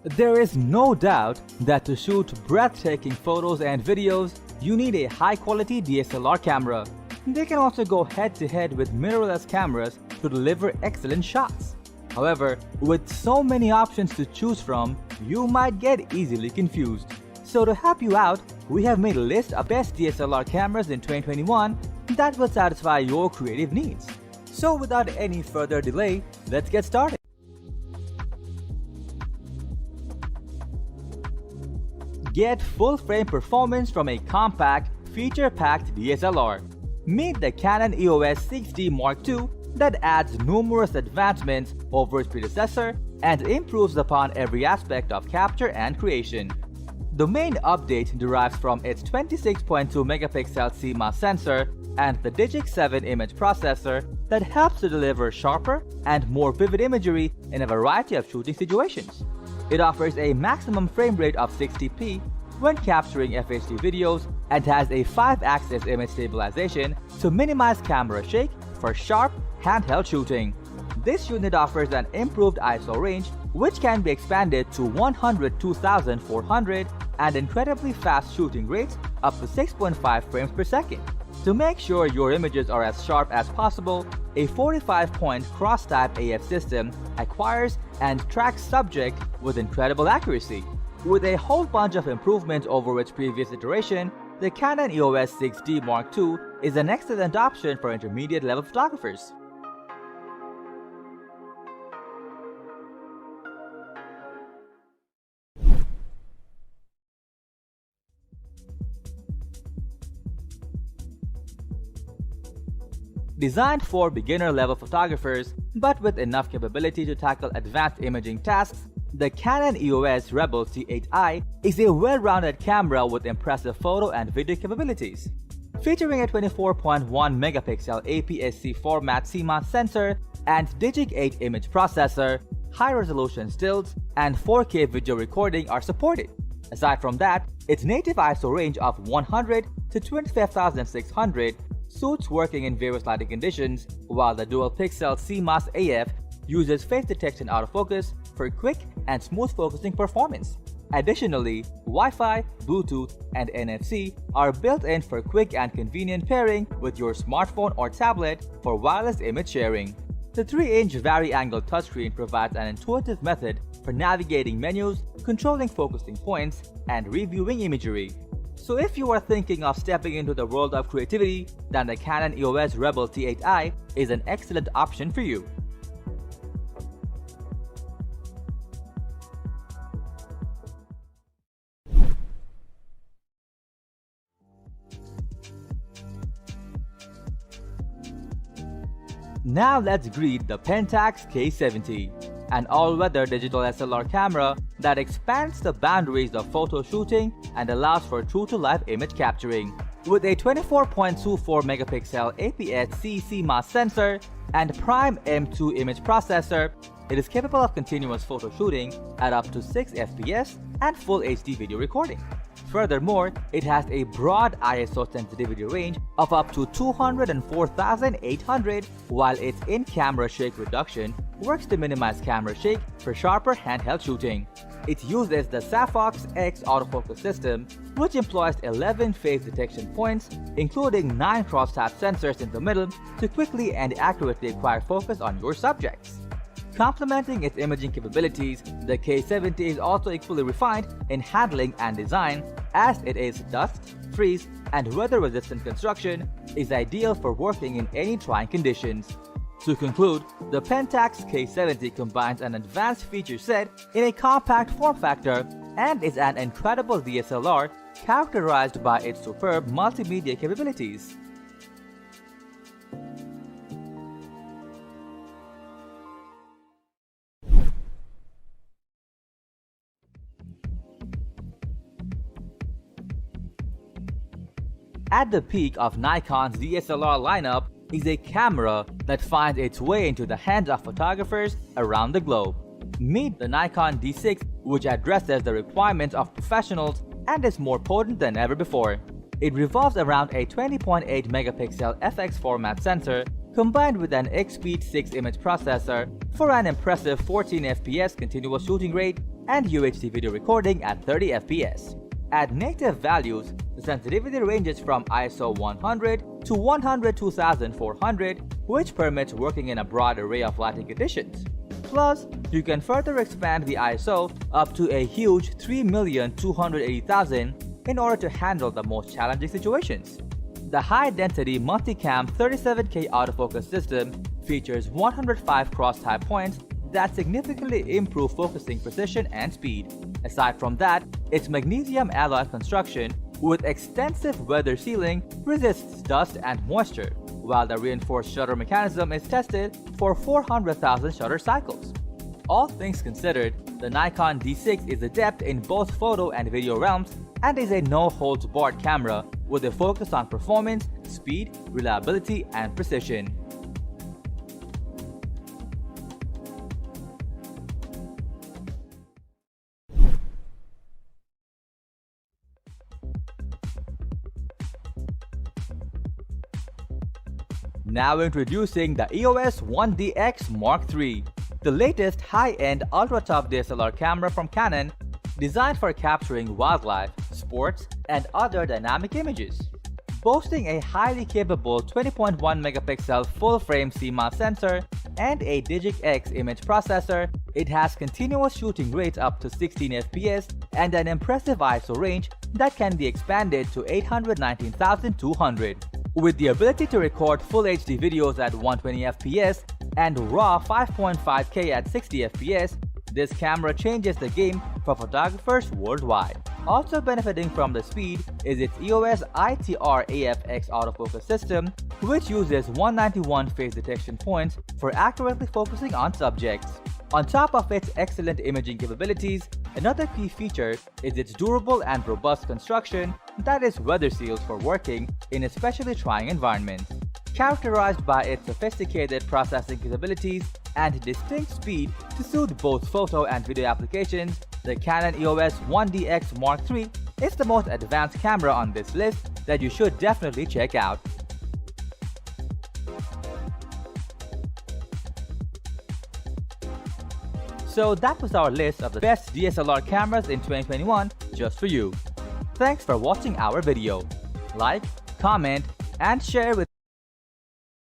There is no doubt that to shoot breathtaking photos and videos, you need a high-quality DSLR camera. They can also go head-to-head with mirrorless cameras to deliver excellent shots. However, with so many options to choose from, you might get easily confused. So to help you out, we have made a list of best DSLR cameras in 2021 that will satisfy your creative needs. So without any further delay, let's get started. Get full-frame performance from a compact, feature-packed DSLR. Meet the Canon EOS 6D Mark II that adds numerous advancements over its predecessor and improves upon every aspect of capture and creation. The main update derives from its 26.2 megapixel CMOS sensor and the DSLR image processor that helps to deliver sharper and more vivid imagery in a variety of shooting situations. It offers a maximum frame rate of 60p when capturing FHD videos and has a 5-axis image stabilization to minimize camera shake for sharp, handheld shooting. This unit offers an improved ISO range which can be expanded to 102,400 and incredibly fast shooting rates up to 6.5 frames per second. To make sure your images are as sharp as possible, a 45-point cross-type AF system acquires and tracks subject with incredible accuracy. With a whole bunch of improvements over its previous iteration, the Canon EOS 6D Mark II is an excellent option for intermediate-level photographers. Designed for beginner-level photographers, but with enough capability to tackle advanced imaging tasks, the Canon EOS Rebel T8i is a well-rounded camera with impressive photo and video capabilities. Featuring a 24.1 megapixel APS-C format CMOS sensor and DSLR image processor, high-resolution stills, and 4K video recording are supported. Aside from that, its native ISO range of 100 to 25,600 suits working in various lighting conditions, while the dual-pixel CMOS AF uses face detection autofocus for quick and smooth focusing performance. Additionally, Wi-Fi, Bluetooth, and NFC are built in for quick and convenient pairing with your smartphone or tablet for wireless image sharing. The 3-inch vari-angle touchscreen provides an intuitive method for navigating menus, controlling focusing points, and reviewing imagery. So if you are thinking of stepping into the world of creativity, then the Canon EOS Rebel T8i is an excellent option for you. Now let's greet the Pentax K-70, an all-weather digital SLR camera that expands the boundaries of photo shooting and allows for true-to-life image capturing. With a 24.24 megapixel APS-C CMOS sensor and Prime M2 image processor, it is capable of continuous photo shooting at up to 6 FPS and full HD video recording. Furthermore, it has a broad ISO sensitivity range of up to 204,800, while its in-camera shake reduction works to minimize camera shake for sharper handheld shooting. It uses the Sapphire X autofocus system, which employs 11 phase detection points, including 9 cross-type sensors in the middle to quickly and accurately acquire focus on your subjects. Complementing its imaging capabilities, the K-70 is also equally refined in handling and design, as it is dust, freeze, and weather-resistant construction is ideal for working in any trying conditions. To conclude, the Pentax K-70 combines an advanced feature set in a compact form factor and is an incredible DSLR characterized by its superb multimedia capabilities. At the peak of Nikon's DSLR lineup is a camera that finds its way into the hands of photographers around the globe. Meet the Nikon D6, which addresses the requirements of professionals and is more potent than ever before. It revolves around a 20.8 megapixel FX format sensor combined with an X-Speed 6 image processor for an impressive 14 FPS continuous shooting rate and UHD video recording at 30 fps. At native values, the sensitivity ranges from ISO 100 to 102,400, which permits working in a broad array of lighting conditions. Plus, you can further expand the ISO up to a huge 3,280,000 in order to handle the most challenging situations. The high-density multi-cam 37K autofocus system features 105 cross-tie points that significantly improve focusing precision and speed. Aside from that, its magnesium alloy construction with extensive weather sealing resists dust and moisture, while the reinforced shutter mechanism is tested for 400,000 shutter cycles. All things considered, the Nikon D6 is adept in both photo and video realms and is a no-holds-barred camera with a focus on performance, speed, reliability, and precision. Now introducing the EOS 1DX Mark III, the latest high-end ultra-top DSLR camera from Canon, designed for capturing wildlife, sports, and other dynamic images. Boasting a highly capable 20.1 megapixel full-frame CMOS sensor and a DigicX image processor, it has continuous shooting rates up to 16 fps and an impressive ISO range that can be expanded to 819,200. With the ability to record Full HD videos at 120 fps and RAW 5.5K at 60 fps, this camera changes the game for photographers worldwide. Also benefiting from the speed is its EOS ITR AFX autofocus system, which uses 191 phase detection points for accurately focusing on subjects. On top of its excellent imaging capabilities, another key feature is its durable and robust construction that is weather sealed for working in especially trying environments. Characterized by its sophisticated processing capabilities and distinct speed to suit both photo and video applications, the Canon EOS 1DX Mark III is the most advanced camera on this list that you should definitely check out. So that was our list of the best DSLR cameras in 2021 just for you. Thanks for watching our video. Like, comment, and share with